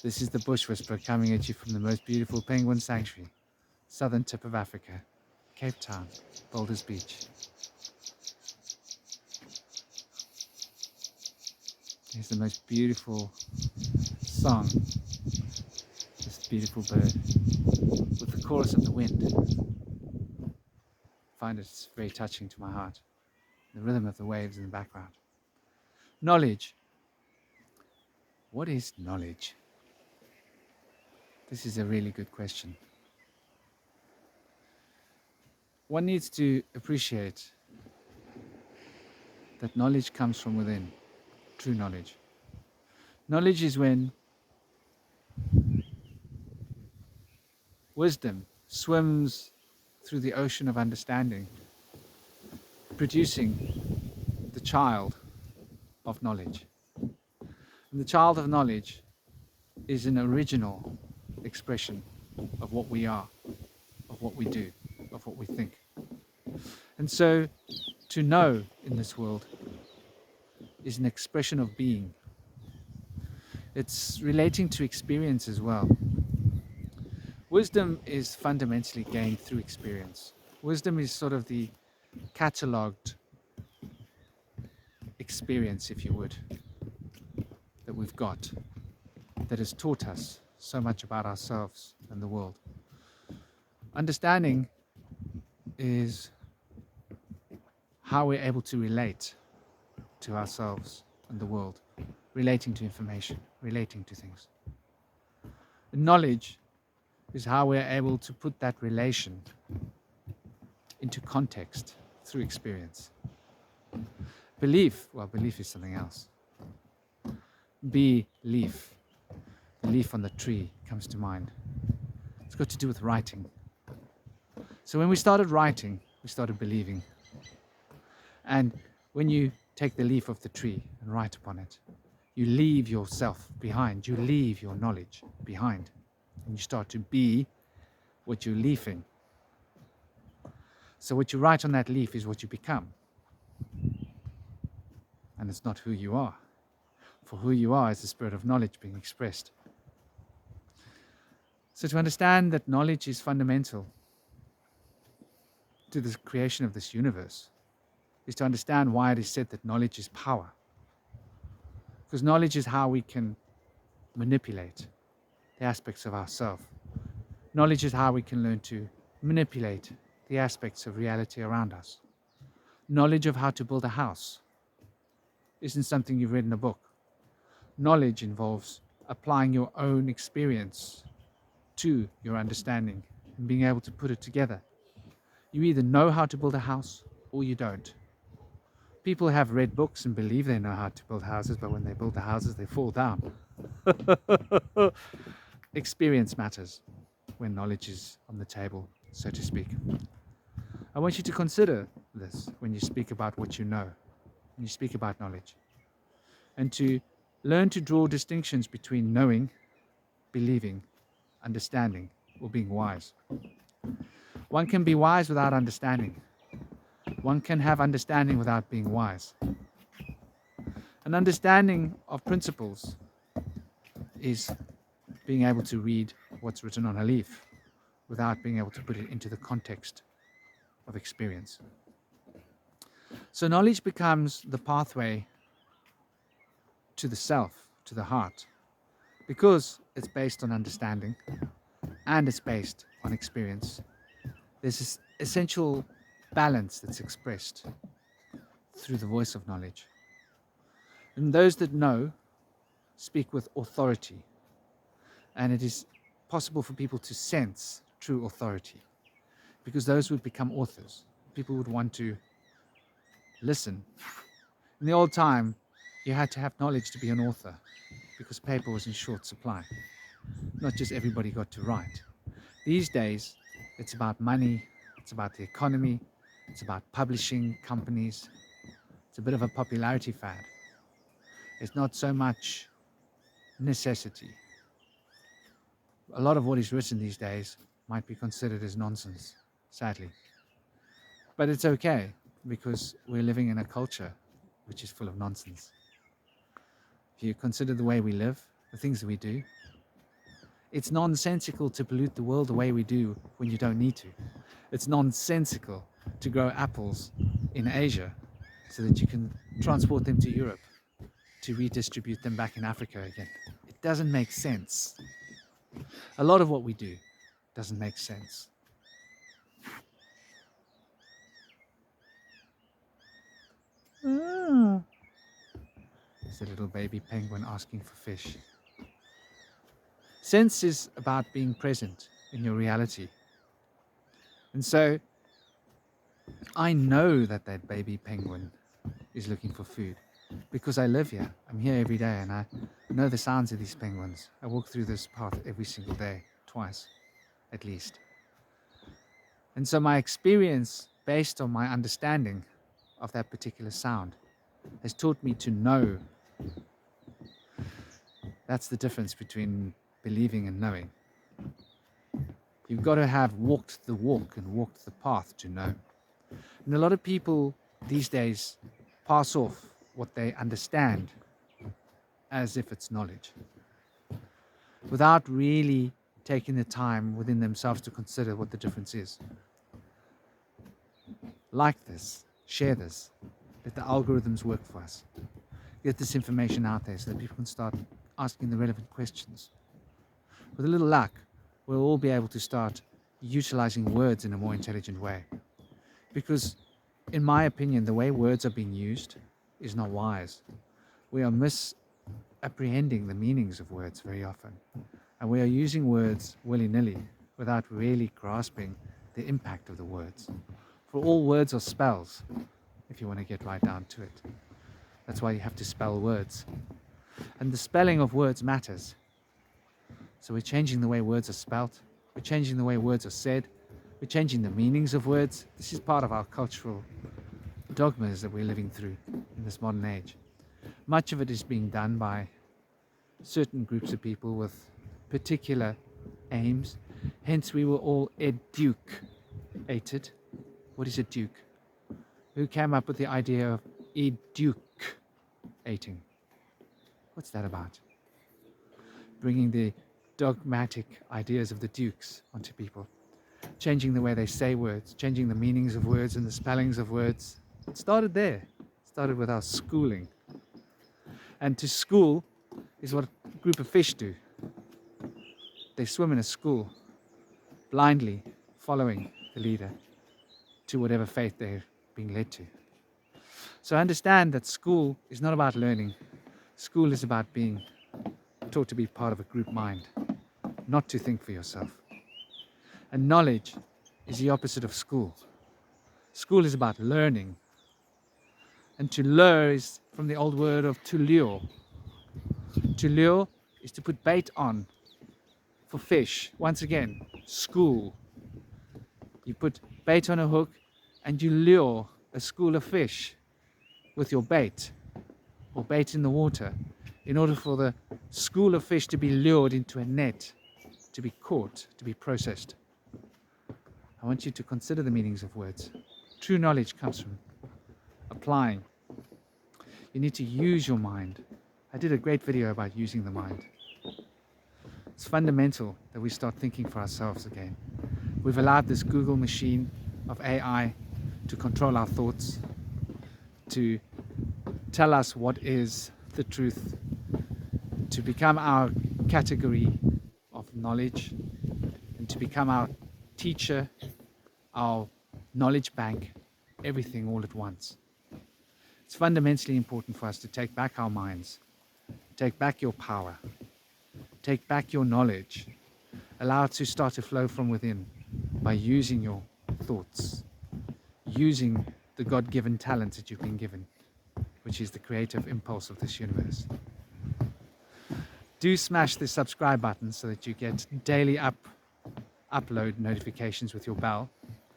This is the Bush Whisperer coming at you from the most beautiful penguin sanctuary, southern tip of Africa, Cape Town, Boulders Beach. Here's the most beautiful song, this beautiful bird, with the chorus of the wind. I find it very touching to my heart, the rhythm of the waves in the background. Knowledge. What is knowledge? This is a really good question. One needs to appreciate that knowledge comes from within, true knowledge. Knowledge is when wisdom swims through the ocean of understanding, producing the child of knowledge. And the child of knowledge is an original expression of what we are, of what we do, of what we think. And so to know in this world is an expression of being. It's relating to experience as well. Wisdom is fundamentally gained through experience. Wisdom is sort of the catalogued experience, if you would, that we've got, that has taught us so much about ourselves and the world. Understanding is how we're able to relate to ourselves and the world, relating to information, relating to things. Knowledge is how we're able to put that relation into context through experience. Belief, well, belief is something else. Belief, the leaf on the tree comes to mind. It's got to do with writing. So when we started writing, we started believing. And when you take the leaf of the tree and write upon it, you leave yourself behind, you leave your knowledge behind, and you start to be what you're leafing. So what you write on that leaf is what you become. And it's not who you are. For who you are is the spirit of knowledge being expressed. So to understand that knowledge is fundamental to the creation of this universe is to understand why it is said that knowledge is power. Because knowledge is how we can manipulate the aspects of ourselves. Knowledge is how we can learn to manipulate the aspects of reality around us. Knowledge of how to build a house isn't something you've read in a book. Knowledge involves applying your own experience to your understanding and being able to put it together. You either know how to build a house or you don't. People have read books and believe they know how to build houses, but when they build the houses, they fall down. Experience matters when knowledge is on the table, so to speak. I want you to consider this when you speak about what you know, when you speak about knowledge, and to learn to draw distinctions between knowing, believing, understanding, or being wise. One can be wise without understanding. One can have understanding without being wise. An understanding of principles is being able to read what's written on a leaf without being able to put it into the context of experience. So knowledge becomes the pathway to the self, to the heart, because it's based on understanding and it's based on experience. There's this essential balance that's expressed through the voice of knowledge. And those that know speak with authority, and it is possible for people to sense true authority, because those would become authors. People would want to listen. In the old time, you had to have knowledge to be an author, because paper was in short supply. Not just everybody got to write. These days, it's about money, it's about the economy, it's about publishing companies. It's a bit of a popularity fad. It's not so much necessity. A lot of what is written these days might be considered as nonsense, sadly. But it's okay, because we're living in a culture which is full of nonsense. If you consider the way we live, the things that we do, It's nonsensical to pollute the world the way we do when you don't need to. It's nonsensical to grow apples in Asia so that you can transport them to Europe to redistribute them back in Africa again. It doesn't make sense. A lot of what we do doesn't make sense. There's a little baby penguin asking for fish. Sense is about being present in your reality. And so I know that that baby penguin is looking for food because I live here. I'm here every day and I know the sounds of these penguins. I walk through this path every single day, twice at least. And so my experience, based on my understanding of that particular sound, has taught me to know. That's the difference between believing and knowing. You've got to have walked the walk and walked the path to know. And a lot of people these days pass off what they understand as if it's knowledge, without really taking the time within themselves to consider what the difference is. Like this, share this, let the algorithms work for us. Get this information out there so that people can start asking the relevant questions. With a little luck, we'll all be able to start utilizing words in a more intelligent way. Because, in my opinion, the way words are being used is not wise. We are misapprehending the meanings of words very often. And we are using words willy-nilly without really grasping the impact of the words. For all words are spells, if you want to get right down to it. That's why you have to spell words. And the spelling of words matters. So we're changing the way words are spelt. We're changing the way words are said. We're changing the meanings of words. This is part of our cultural dogmas that we're living through in this modern age. Much of it is being done by certain groups of people with particular aims. Hence, we were all educated. What is a duke? Who came up with the idea of educating? What's that about? Bringing the dogmatic ideas of the dukes onto people. Changing the way they say words, changing the meanings of words and the spellings of words. It started there. It started with our schooling. And to school is what a group of fish do. They swim in a school, blindly following the leader to whatever faith they're being led to. So understand that school is not about learning. School is about being taught to be part of a group mind, not to think for yourself. And knowledge is the opposite of school. School is about learning. And to lure is from the old word of to lure. To lure is to put bait on for fish. Once again, school. You put bait on a hook and you lure a school of fish with your bait or bait in the water in order for the school of fish to be lured into a net, to be caught, to be processed. I want you to consider the meanings of words. True knowledge comes from applying. You need to use your mind. I did a great video about using the mind. It's fundamental that we start thinking for ourselves again. We've allowed this Google machine of AI to control our thoughts, to tell us what is the truth, to become our category of knowledge, and to become our teacher, our knowledge bank, everything all at once. It's fundamentally important for us to take back our minds, take back your power, take back your knowledge, allow it to start to flow from within by using your thoughts, using the God-given talent that you've been given, which is the creative impulse of this universe. Do smash the subscribe button so that you get daily upload notifications with your bell,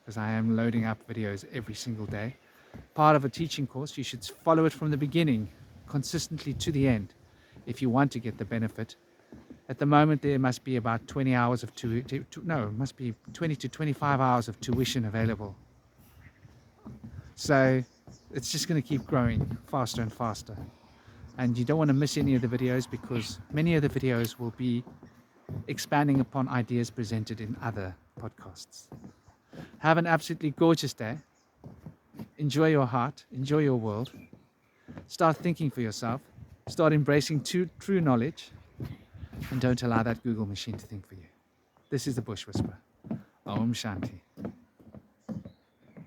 because I am loading up videos every single day. Part of a teaching course, you should follow it from the beginning, consistently to the end, if you want to get the benefit. At the moment, there must be about 20 hours of it must be 20 to 25 hours of tuition available. So it's just going to keep growing faster and faster. And you don't want to miss any of the videos, because many of the videos will be expanding upon ideas presented in other podcasts. Have an absolutely gorgeous day. Enjoy your heart, enjoy your world. Start thinking for yourself. Start embracing true knowledge. And don't allow that Google machine to think for you. This is the Bush Whisperer. Om Shanti.